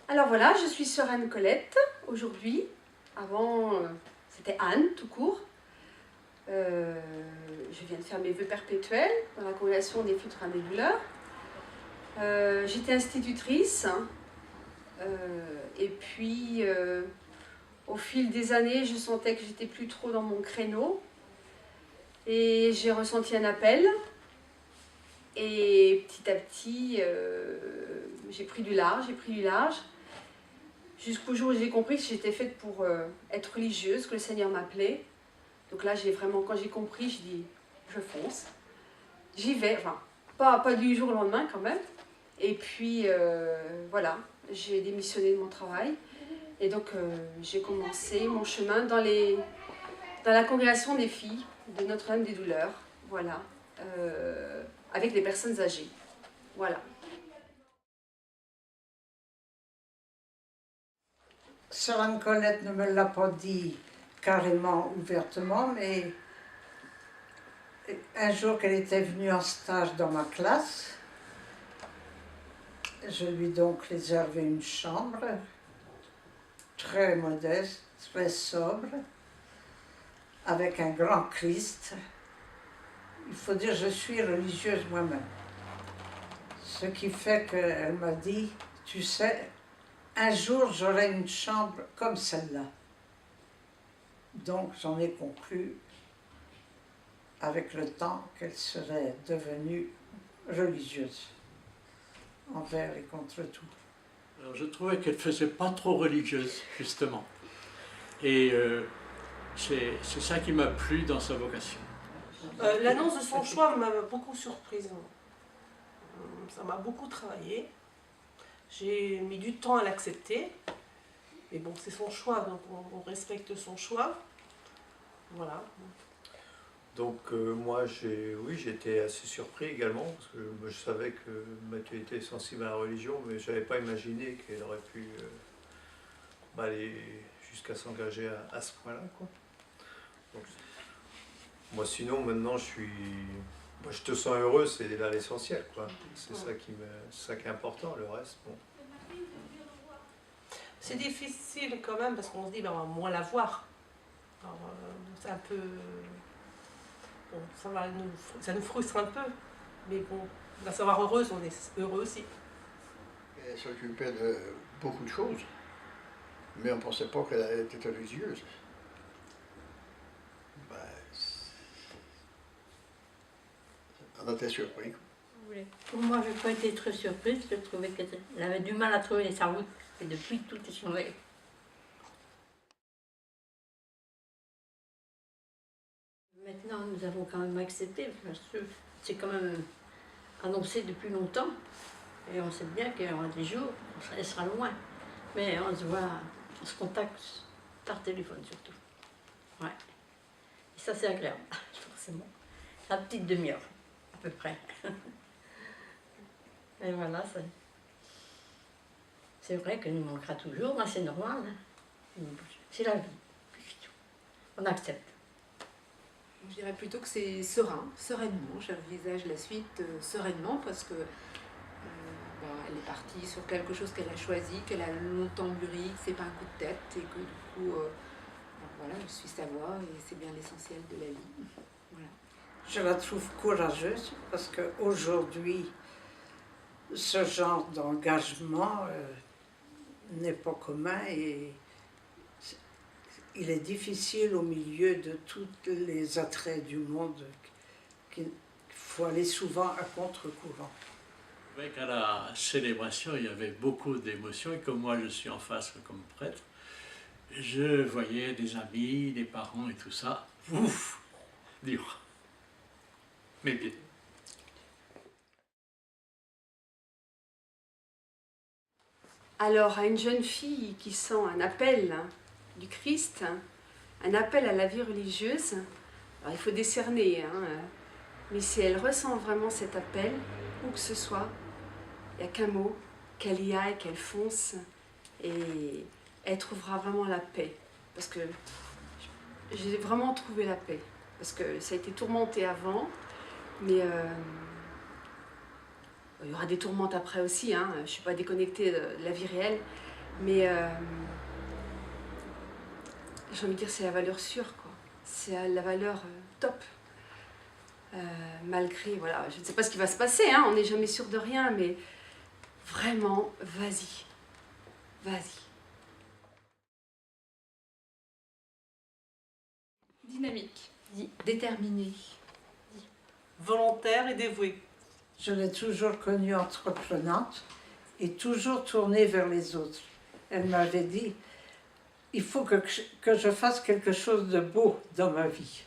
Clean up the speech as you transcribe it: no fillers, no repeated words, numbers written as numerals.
Alors voilà, je suis sœur Anne-Colette aujourd'hui. Avant, c'était Anne tout court. Je viens de faire mes vœux perpétuels dans la congrégation des filles de des douleurs. J'étais institutrice. Et puis, au fil des années, je sentais que j'étais plus trop dans mon créneau. Et j'ai ressenti un appel. Et petit à petit, j'ai pris du large, jusqu'au jour où j'ai compris que j'étais faite pour être religieuse, que le Seigneur m'appelait. Donc là, quand j'ai compris, je dis, je fonce. J'y vais, enfin, pas du jour au lendemain quand même. Et puis, voilà, j'ai démissionné de mon travail. Et donc, j'ai commencé mon chemin dans la congrégation des filles de Notre-Dame des Douleurs. Voilà. Avec les personnes âgées. Voilà. Sœur Anne-Colette ne me l'a pas dit carrément, ouvertement, mais un jour qu'elle était venue en stage dans ma classe, je lui ai donc réservé une chambre, très modeste, très sobre, avec un grand Christ. Il faut dire, je suis religieuse moi-même. Ce qui fait qu'elle m'a dit, tu sais, un jour j'aurai une chambre comme celle-là. Donc j'en ai conclu avec le temps qu'elle serait devenue religieuse, envers et contre tout. Alors, je trouvais qu'elle ne faisait pas trop religieuse, justement. Et c'est ça qui m'a plu dans sa vocation. L'annonce de son choix m'a beaucoup surprise. Ça m'a beaucoup travaillé. J'ai mis du temps à l'accepter. Mais bon, c'est son choix, donc on respecte son choix. Voilà. Donc moi, j'étais assez surpris également, parce que je savais que Mathieu était sensible à la religion, mais je n'avais pas imaginé qu'elle aurait pu aller jusqu'à s'engager à ce point-là, quoi. Donc, moi, sinon, maintenant, je te sens heureux, c'est là l'essentiel, quoi. C'est ça qui est important, le reste, bon. C'est difficile quand même, parce qu'on se dit, ben, on va moins la voir. C'est un peu... Bon, ça nous frustre un peu, mais bon, la savoir heureuse, on est heureux aussi. Elle s'occupait de beaucoup de choses, mais on ne pensait pas qu'elle était religieuse. On était surpris. Oui. Pour moi, je n'ai pas été très surprise, je trouvais qu'elle avait du mal à trouver sa route, et depuis, tout est changé. Maintenant, nous avons quand même accepté, parce que c'est quand même annoncé depuis longtemps. Et on sait bien qu'il y aura des jours, elle sera loin. Mais on se voit, on se contacte par téléphone surtout. Ouais. Et ça, c'est agréable, forcément. La petite demi-heure, à peu près. Et voilà, c'est vrai qu'elle nous manquera toujours, mais c'est normal. Hein. C'est la vie. On accepte. Je dirais plutôt que c'est sereinement. J'envisage la suite sereinement parce que elle est partie sur quelque chose qu'elle a choisi, qu'elle a longtemps mûri, que c'est pas un coup de tête et que du coup, voilà, je suis sa voix et c'est bien l'essentiel de la vie. Voilà. Je la trouve courageuse parce qu'aujourd'hui, ce genre d'engagement n'est pas commun et il est difficile au milieu de tous les attraits du monde qu'il faut aller souvent à contre-courant. À la célébration, il y avait beaucoup d'émotions et comme moi je suis en face comme prêtre, je voyais des amis, des parents et tout ça. Ouf, dur. Mais bien. Alors, à une jeune fille qui sent un appel du Christ, un appel à la vie religieuse, alors il faut décerner, hein, mais si elle ressent vraiment cet appel, où que ce soit, il n'y a qu'un mot, qu'elle y aille, qu'elle fonce, et elle trouvera vraiment la paix. Parce que j'ai vraiment trouvé la paix, parce que ça a été tourmenté avant, mais il y aura des tourmentes après aussi, hein. Je ne suis pas déconnectée de la vie réelle, Mais j'ai envie de dire, c'est la valeur sûre, quoi. C'est la valeur top. Malgré, voilà, je ne sais pas ce qui va se passer, hein, on n'est jamais sûr de rien, mais vraiment, vas-y. Vas-y. Dynamique, déterminée. Volontaire et dévouée. Je l'ai toujours connue entreprenante et toujours tournée vers les autres. Elle m'avait dit, il faut que je fasse quelque chose de beau dans ma vie.